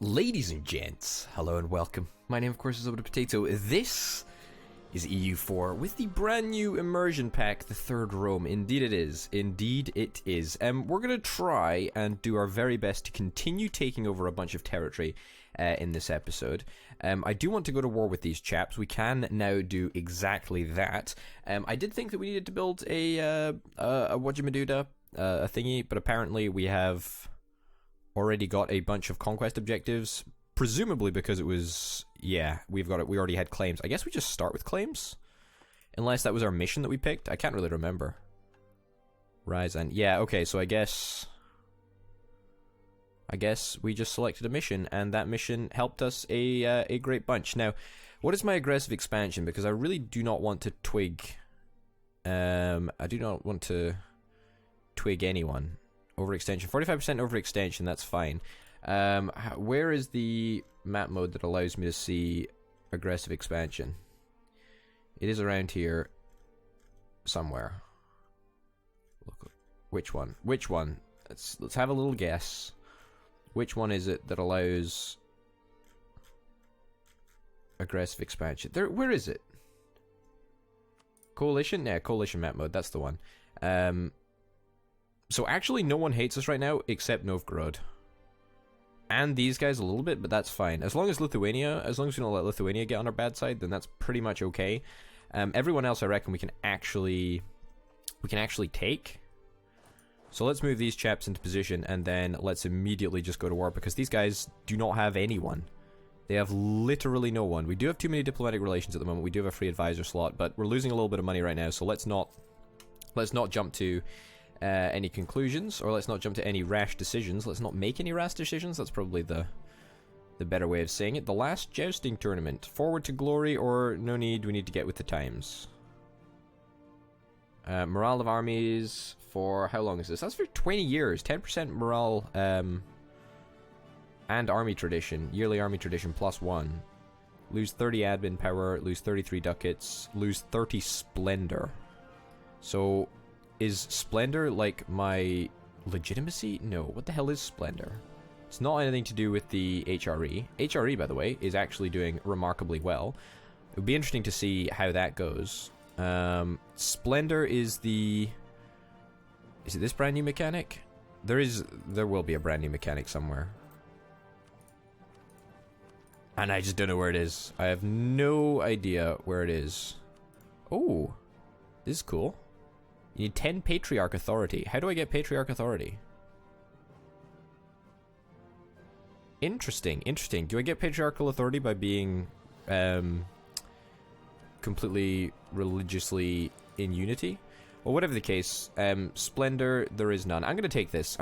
Ladies and gents, hello and welcome. My name, of course, is Potato. This is EU4 with the brand new immersion pack, the third Rome. Indeed it is. Indeed it is. We're going to try and do our very best to continue taking over a bunch of territory in this episode. I do want to go to war with these chaps. We can now do exactly that. I did think that we needed to build a whatchamaduda, a thingy, but apparently we have already got a bunch of conquest objectives, presumably because it was, we already had claims. I guess we just start with claims, unless that was our mission that we picked. I can't really remember. Rise and okay, so I guess we just selected a mission, and that mission helped us a great bunch. Now, what is my aggressive expansion? Because I really do not want to twig. I do not want to twig anyone. Overextension, 45% overextension, that's fine. Where is the map mode that allows me to see aggressive expansion? It is around here somewhere. Look, which one? Which one? Let's have a little guess. Which one is it that allows aggressive expansion? Where is it? Coalition? Yeah, coalition map mode, that's the one. So actually no one hates us right now except Novgorod. And these guys a little bit, but that's fine. As long as we don't let Lithuania get on our bad side, then that's pretty much okay. Everyone else I reckon we can actually take. So let's move these chaps into position, and then let's immediately just go to war, because these guys do not have anyone. They have literally no one. We do have too many diplomatic relations at the moment. We do have a free advisor slot, but we're losing a little bit of money right now, so let's not jump to any conclusions, or let's not jump to any rash decisions. Let's not make any rash decisions. That's probably the better way of saying it. The last jousting tournament. Forward to glory, or no need, we need to get with the times. Morale of armies for how long is this? That's for 20 years. 10% morale and army tradition. Yearly army tradition +1. Lose 30 admin power, lose 33 ducats, lose 30 splendor. So is splendor like my legitimacy? No. What the hell is splendor? It's not anything to do with the HRE. HRE, by the way, is actually doing remarkably well. It would be interesting to see how that goes. Splendor is the... Is it this brand new mechanic? There will be a brand new mechanic somewhere. And I just don't know where it is. I have no idea where it is. Oh, this is cool. You need 10 Patriarch Authority. How do I get Patriarch Authority? Interesting, interesting. Do I get Patriarchal Authority by being completely religiously in unity? Well, whatever the case, Splendor, there is none. I'm gonna take this.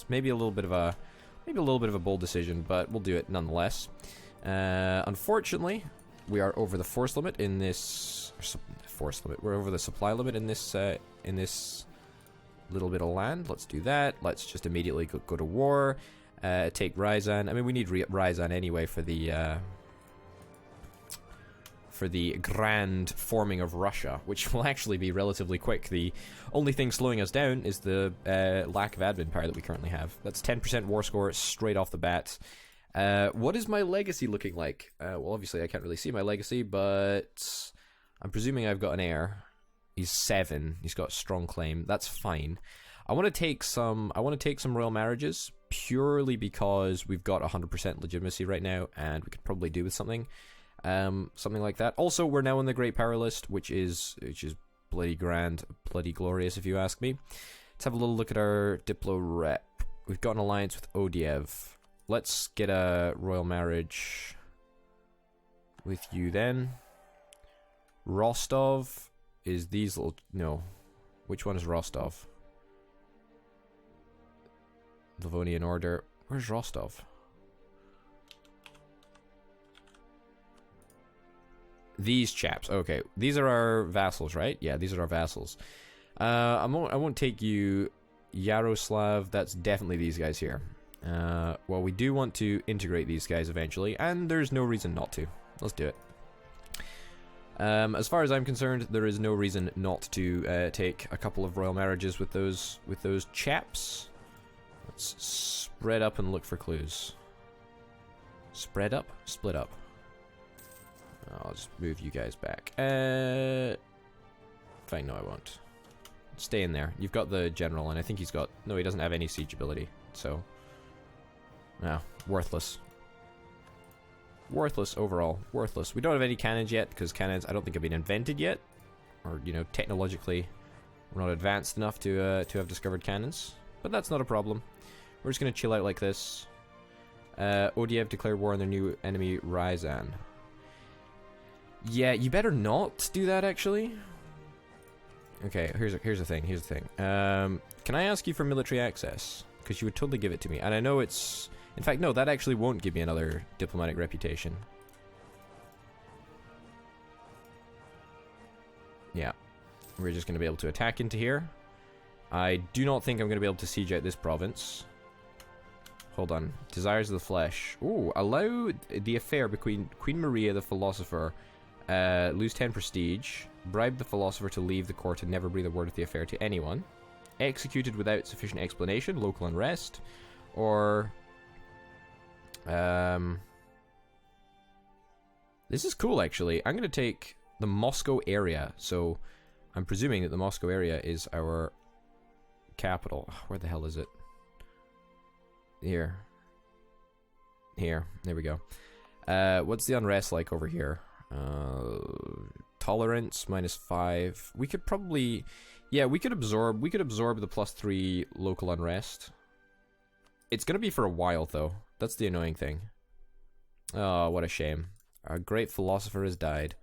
Maybe a little bit of a bold decision, but we'll do it nonetheless. Unfortunately, we are over the force limit in this We're over the supply limit in this little bit of land. Let's do that. Let's just immediately go to war. Take Ryazan. I mean, we need Ryazan anyway for the grand forming of Russia, which will actually be relatively quick. The only thing slowing us down is the lack of admin power that we currently have. That's 10% war score straight off the bat. What is my legacy looking like? Well, obviously I can't really see my legacy, but I'm presuming I've got an heir. He's 7. He's got a strong claim. That's fine. I want to take some royal marriages purely because we've got 100% legitimacy right now, and we could probably do with something like that. Also, we're now on the Great Power list, which is bloody grand, bloody glorious, if you ask me. Let's have a little look at our Diplo rep. We've got an alliance with Odiev. Let's get a royal marriage with you then. Rostov is these little... No. Which one is Rostov? Livonian Order. Where's Rostov? These chaps. Okay. These are our vassals, right? Yeah, these are our vassals. I won't take you... Yaroslav. That's definitely these guys here. Well, we do want to integrate these guys eventually, and there's no reason not to. Let's do it. As far as I'm concerned, there is no reason not to take a couple of royal marriages with those chaps. Let's spread up and look for clues. Spread up, split up. I'll just move you guys back. Fine, no I won't. Stay in there. You've got the general, and I think he's got... No, he doesn't have any siege ability, so... No, worthless. Worthless overall. Worthless. We don't have any cannons yet, because cannons I don't think have been invented yet. Or, you know, technologically, we're not advanced enough to have discovered cannons. But that's not a problem. We're just going to chill out like this. ODF declared war on their new enemy, Ryzan. Yeah, you better not do that, actually. Okay, here's the thing. Can I ask you for military access? Because you would totally give it to me. And I know it's... In fact, no, that actually won't give me another diplomatic reputation. Yeah. We're just going to be able to attack into here. I do not think I'm going to be able to siege out this province. Hold on. Desires of the Flesh. Ooh, allow the affair between Queen Maria, the philosopher, lose 10 prestige. Bribe the philosopher to leave the court and never breathe a word of the affair to anyone. Executed without sufficient explanation. Local unrest. Or... This is cool, actually. I'm going to take the Moscow area. So, I'm presuming that the Moscow area is our capital. Where the hell is it? Here. Here. There we go. What's the unrest like over here? Tolerance, -5. We could probably... Yeah, we could absorb the +3 local unrest. It's going to be for a while, though. That's the annoying thing. Oh, what a shame. Our great philosopher has died.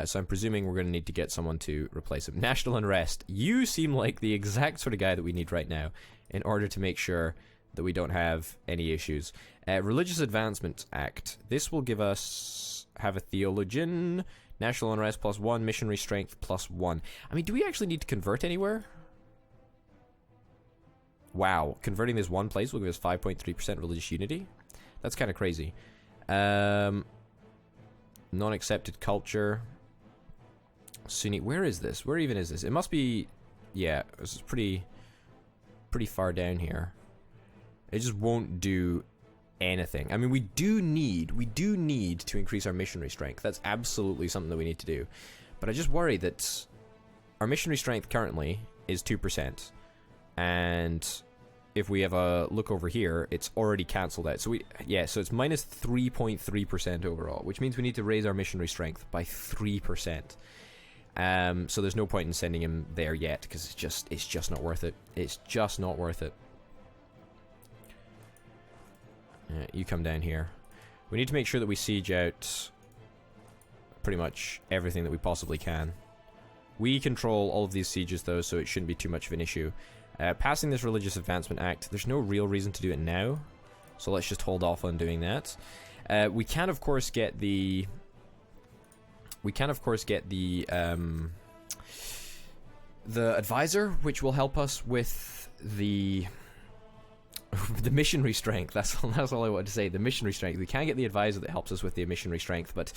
So I'm presuming we're going to need to get someone to replace him. National unrest. You seem like the exact sort of guy that we need right now in order to make sure that we don't have any issues. Religious Advancement Act. This will give us... Have a theologian... National unrest +1, missionary strength +1. I mean, do we actually need to convert anywhere? Wow, converting this one place will give us 5.3% religious unity? That's kind of crazy. Non-accepted culture. Sunni, where is this? Where even is this? It must be... Yeah, this is pretty far down here. It just won't do anything. I mean, we do need to increase our missionary strength. That's absolutely something that we need to do. But I just worry that our missionary strength currently is 2%. And if we have a look over here, it's already cancelled out. So so it's -3.3% overall, which means we need to raise our missionary strength by 3%. So there's no point in sending him there yet, because it's just not worth it. It's just not worth it. You come down here. We need to make sure that we siege out pretty much everything that we possibly can. We control all of these sieges, though, so it shouldn't be too much of an issue. Passing this Religious Advancement Act, there's no real reason to do it now, so let's just hold off on doing that. We can, of course, get the... the advisor, which will help us with the... the missionary strength. That's all I wanted to say. The missionary strength. We can get the advisor that helps us with the missionary strength, but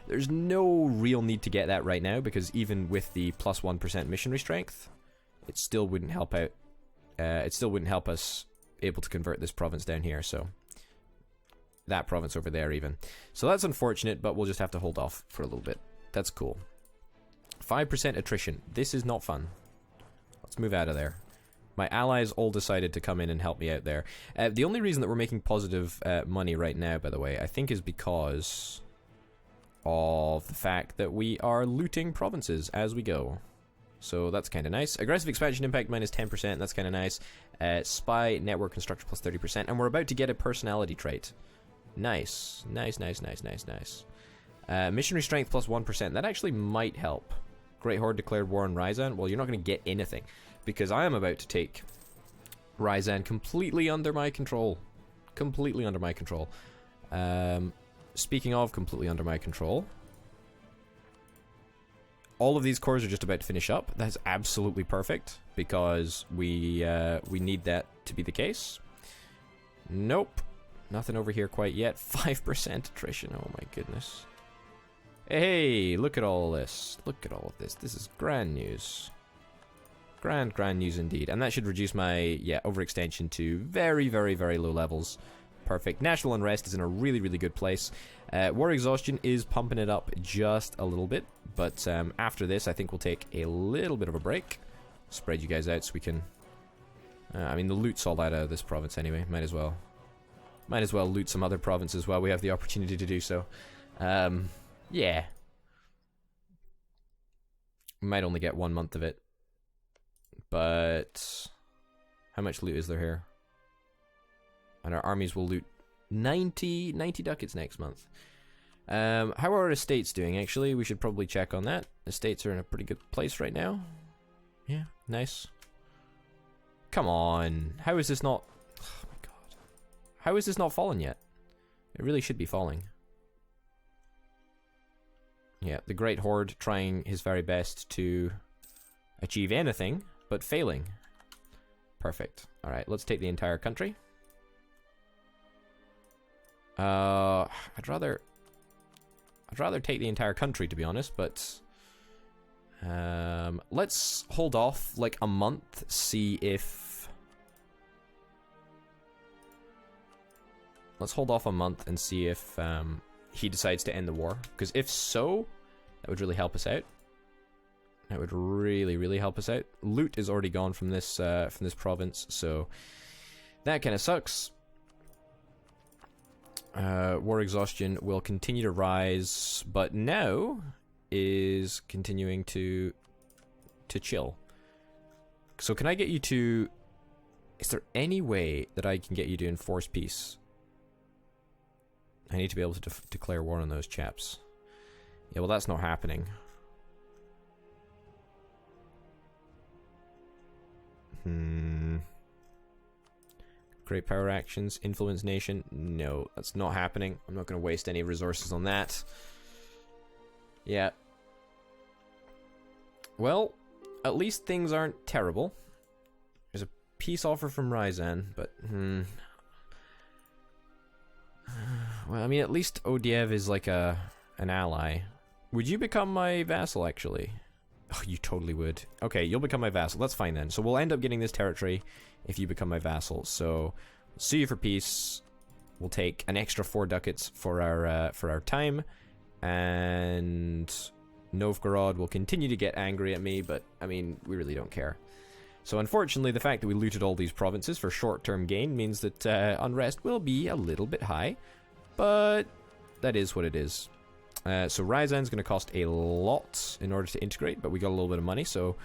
there's no real need to get that right now, because even with the +1% missionary strength, it still wouldn't help out. It still wouldn't help us able to convert this province down here, so that province over there even. So that's unfortunate, but we'll just have to hold off for a little bit. That's cool. 5% attrition. This is not fun. Let's move out of there. My allies all decided to come in and help me out there. The only reason that we're making positive money right now, by the way, I think is because of the fact that we are looting provinces as we go. So that's kind of nice. Aggressive expansion impact -10%, that's kind of nice. Spy network construction +30%, and we're about to get a personality trait. Nice. Nice. Missionary strength +1%, that actually might help. Great Horde declared war on Ryzan. Well, you're not going to get anything, because I am about to take Ryzan completely under my control. Completely under my control. Speaking of completely under my control, all of these cores are just about to finish up. That's absolutely perfect, because we need that to be the case. Nope. Nothing over here quite yet. 5% attrition. Oh my goodness. Hey, look at all this. Look at all of this. This is grand news. Grand news indeed. And that should reduce my, overextension to very, very, very low levels. Perfect. National unrest is in a really, really good place. War exhaustion is pumping it up just a little bit, but after this, I think we'll take a little bit of a break. Spread you guys out so we can... I mean, the loot's all out of this province anyway. Might as well loot some other provinces while we have the opportunity to do so. Yeah. We might only get 1 month of it. But... how much loot is there here? And our armies will loot 90 ducats next month. How are our estates doing, actually? We should probably check on that. Estates are in a pretty good place right now. Yeah, nice. Come on. How is this not... oh my god. How is this not fallen yet? It really should be falling. Yeah, the Great Horde trying his very best to achieve anything, but failing. Perfect. Alright, let's take the entire country. I'd rather take the entire country, to be honest, but let's hold off like a month, see if... let's hold off a month and see if he decides to end the war, because if so, that would really help us out. That would really, really help us out. Loot is already gone from this province, so that kind of sucks. War exhaustion will continue to rise, but now is continuing to chill. So can I get you to... is there any way that I can get you to enforce peace? I need to be able to declare war on those chaps. Yeah, well, that's not happening. Great power actions, influence nation. No, that's not happening. I'm not going to waste any resources on that. Yeah. Well, at least things aren't terrible. There's a peace offer from Ryazan, but well, I mean, at least Odiev is like an ally. Would you become my vassal, actually? Oh, you totally would. Okay, you'll become my vassal. That's fine then. So we'll end up getting this territory if you become my vassal. So, sue you for peace. We'll take an extra 4 ducats for our time, and Novgorod will continue to get angry at me. But I mean, we really don't care. So unfortunately, the fact that we looted all these provinces for short-term gain means that unrest will be a little bit high, but that is what it is. So Ryazan's going to cost a lot in order to integrate, but we got a little bit of money, so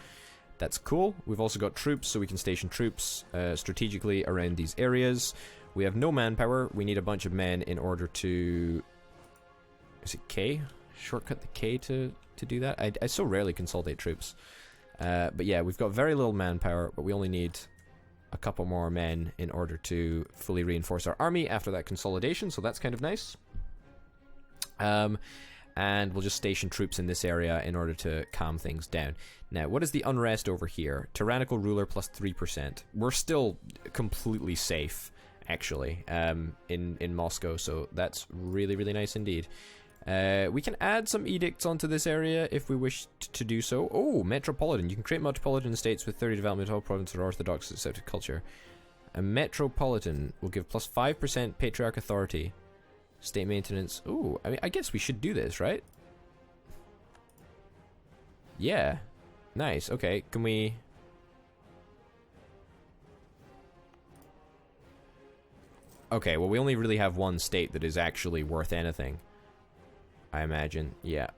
that's cool. We've also got troops, so we can station troops strategically around these areas. We have no manpower. We need a bunch of men in order to... is it K? Shortcut the K to do that? I so rarely consolidate troops. But yeah, we've got very little manpower, but we only need a couple more men in order to fully reinforce our army after that consolidation, so that's kind of nice. And we'll just station troops in this area in order to calm things down. Now, what is the unrest over here? Tyrannical ruler plus 3%. We're still completely safe, actually, in Moscow, so that's really, really nice indeed. We can add some edicts onto this area if we wish to do so. Oh, metropolitan. You can create metropolitan states with 30 development, all provinces are orthodox accepted culture. A metropolitan will give plus 5% patriarch authority. State maintenance. Ooh, I mean, I guess we should do this, right? Yeah. Nice. Okay, can we... okay, well, we only really have one state that is actually worth anything, I imagine. Yeah.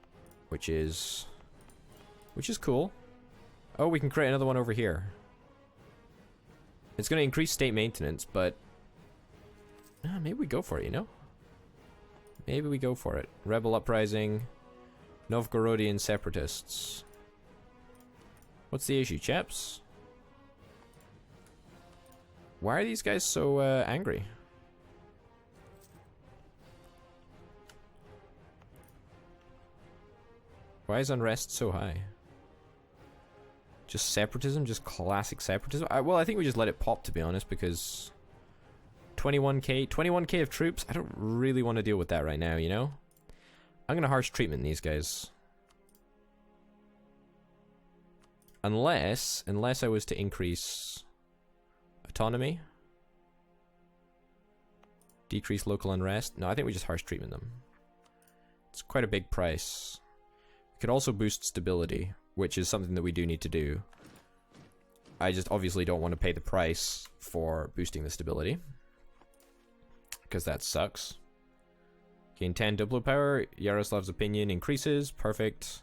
Which is cool. Oh, we can create another one over here. It's going to increase state maintenance, but... maybe we go for it, you know? Maybe we go for it. Rebel uprising. Novgorodian separatists. What's the issue, chaps? Why are these guys so angry? Why is unrest so high? Just separatism? Just classic separatism? Well, I think we just let it pop, to be honest, because... 21k of troops? I don't really want to deal with that right now, you know? I'm gonna harsh treatment these guys. Unless I was to increase autonomy. Decrease local unrest. No, I think we just harsh treatment them. It's quite a big price. We could also boost stability, which is something that we do need to do. I just obviously don't want to pay the price for boosting the stability, because that sucks. Gain 10 Diplo power. Yaroslav's opinion increases. Perfect.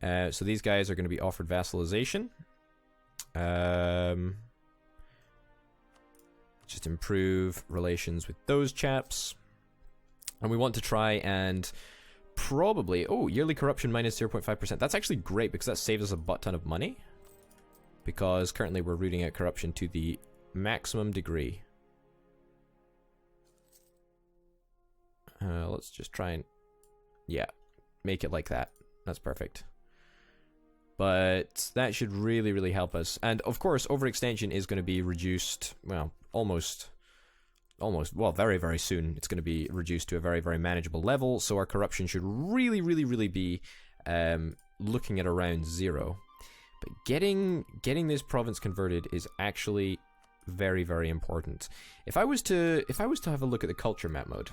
So these guys are going to be offered vassalization. Just improve relations with those chaps. And we want to try and probably... Oh, yearly corruption minus 0.5%. That's actually great because that saves us a butt ton of money. Because currently we're rooting out corruption to the maximum degree. Let's just try and... Yeah, make it like that. That's perfect. But that should really, really help us. And of course, overextension is going to be reduced, well, almost, well, very, very soon. It's going to be reduced to a very, very manageable level. So our corruption should really, really, really be looking at around 0. But getting this province converted is actually very, very important. If I was to have a look at the culture map mode,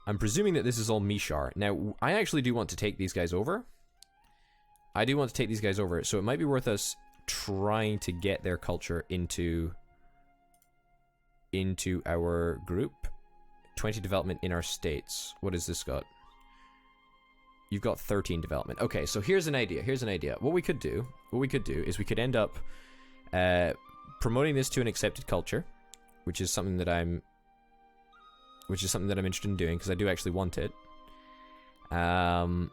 I'm presuming that this is all Meech. Now, I actually do want to take these guys over. So it might be worth us trying to get their culture into our group. 20 development in our states. What has this got? You've got 13 development. Okay, so here's an idea. What we could do is we could end up promoting this to an accepted culture, which is something that I'm interested in doing because I do actually want it. And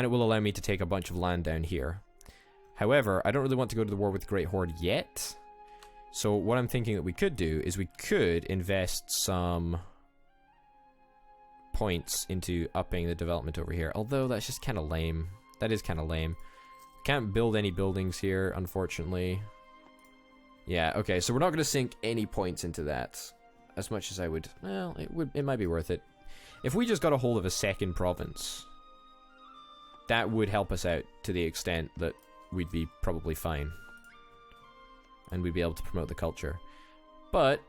it will allow me to take a bunch of land down here. However, I don't really want to go to the war with the Great Horde yet. So what I'm thinking that we could do is we could invest some points into upping the development over here. Although that's just kind of lame. That is kind of lame. Can't build any buildings here, unfortunately. Yeah, okay, so we're not going to sink any points into that. As much as I would... Well, it might be worth it. If we just got a hold of a second province... That would help us out to the extent that we'd be probably fine. And we'd be able to promote the culture. But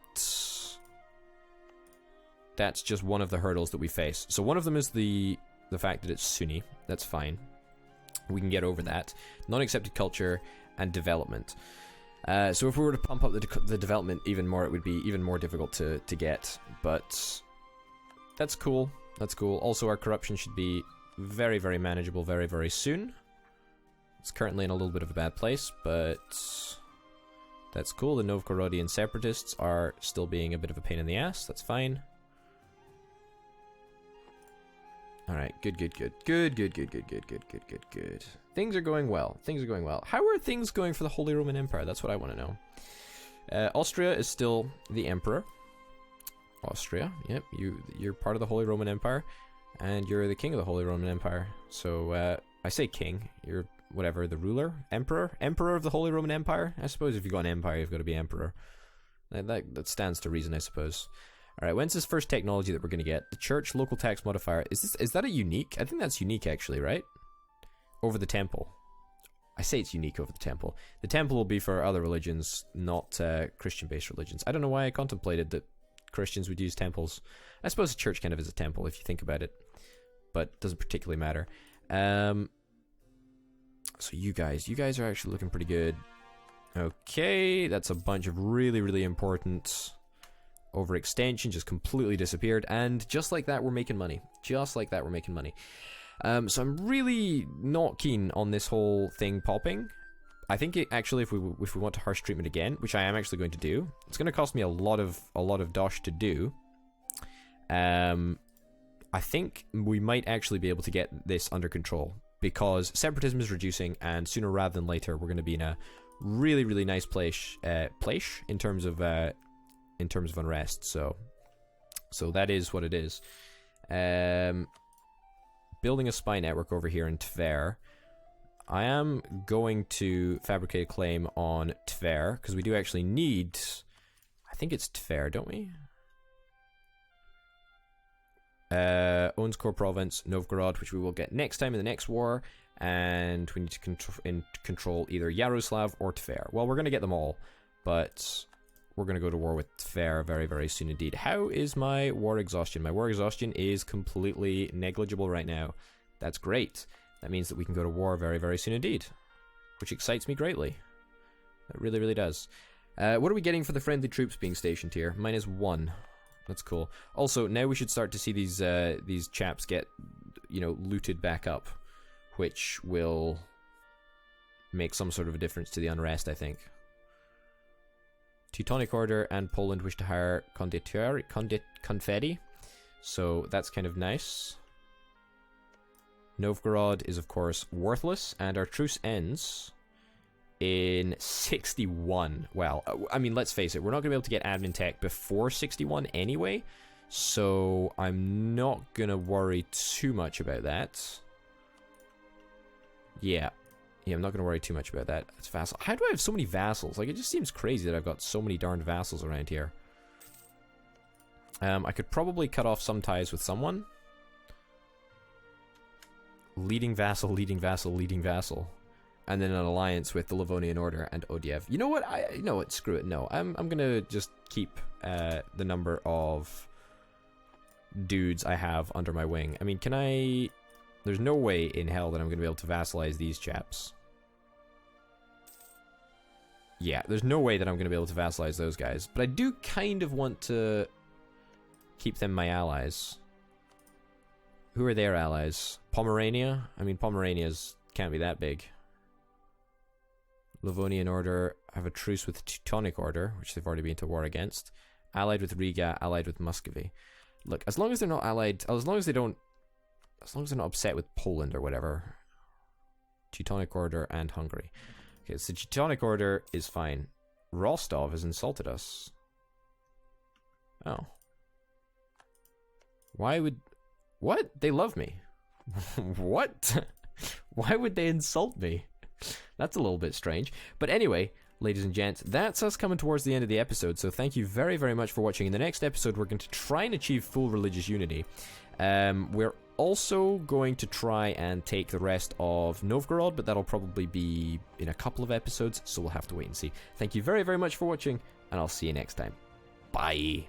that's just one of the hurdles that we face. So one of them is the fact that it's Sunni. That's fine. We can get over that. Non-accepted culture and development. So if we were to pump up the development even more, it would be even more difficult to get. But that's cool. That's cool. Also, our corruption should be very, very manageable very, very soon. It's currently in a little bit of a bad place, but that's cool. The Novgorodian separatists are still being a bit of a pain in the ass. That's fine. Alright, good. Things are going well. How are things going for the Holy Roman Empire? That's what I want to know. Austria is still the emperor. Austria, yep, you're part of the Holy Roman Empire. And you're the king of the Holy Roman Empire. So, I say king. You're, whatever, the ruler? Emperor? Emperor of the Holy Roman Empire? I suppose if you've got an empire, you've got to be emperor. That stands to reason, I suppose. Alright, when's this first technology that we're going to get? The church local tax modifier. Is that a unique? I think that's unique, actually, right? Over the temple. I say it's unique over the temple. The temple will be for other religions, not Christian-based religions. I don't know why I contemplated that Christians would use temples. I suppose the church kind of is a temple, if you think about it. But doesn't particularly matter. So you guys are actually looking pretty good. Okay, that's a bunch of really, really important overextension, just completely disappeared, and just like that, we're making money. So I'm really not keen on this whole thing popping. I think actually, if we want to harsh treatment again, which I am actually going to do, it's going to cost me a lot of dosh to do. I think we might actually be able to get this under control because separatism is reducing, and sooner rather than later, we're going to be in a really, really nice place in terms of unrest. So that is what it is. Building a spy network over here in Tver. I am going to fabricate a claim on Tver because we do actually need. I think it's Tver, don't we? Owns core province Novgorod, which we will get next time in the next war, and we need to control either Yaroslav or Tver. Well, we're going to get them all, but we're going to go to war with Tver very, very soon indeed. How is my war exhaustion? My war exhaustion is completely negligible right now. That's great. That means that we can go to war very, very soon indeed, which excites me greatly. It really, really does. What are we getting for the friendly troops being stationed here? -1. That's cool. Also, now we should start to see these chaps get, you know, looted back up, which will make some sort of a difference to the unrest, I think. Teutonic Order and Poland wish to hire confetti, so that's kind of nice. Novgorod is, of course, worthless, and our truce ends in 61. Well, I mean, let's face it, we're not going to be able to get admin tech before 61 anyway, so I'm not going to worry too much about that. Yeah, I'm not going to worry too much about that. It's vassal. How do I have so many vassals? Like, it just seems crazy that I've got so many darned vassals around here. I could probably cut off some ties with someone. Leading vassal, leading vassal, leading vassal. And then an alliance with the Livonian Order and Odiev. You know what? You know what? Screw it. No, I'm gonna just keep the number of dudes I have under my wing. I mean, can I... There's no way in hell that I'm gonna be able to vassalize these chaps. Yeah, there's no way that I'm gonna be able to vassalize those guys. But I do kind of want to keep them my allies. Who are their allies? Pomerania? I mean, Pomerania's can't be that big. Livonian Order have a truce with Teutonic Order, which they've already been to war against. Allied with Riga, allied with Muscovy. Look, as long as they're not allied, as long as they're not upset with Poland or whatever. Teutonic Order and Hungary. Okay, so Teutonic Order is fine. Rostov has insulted us. Oh. Why would... What? They love me. What? Why would they insult me? That's a little bit strange. But anyway, ladies and gents, that's us coming towards the end of the episode, so thank you very, very much for watching. In the next episode, we're going to try and achieve full religious unity. We're also going to try and take the rest of Novgorod, but that'll probably be in a couple of episodes, so we'll have to wait and see. Thank you very, very much for watching, and I'll see you next time. Bye!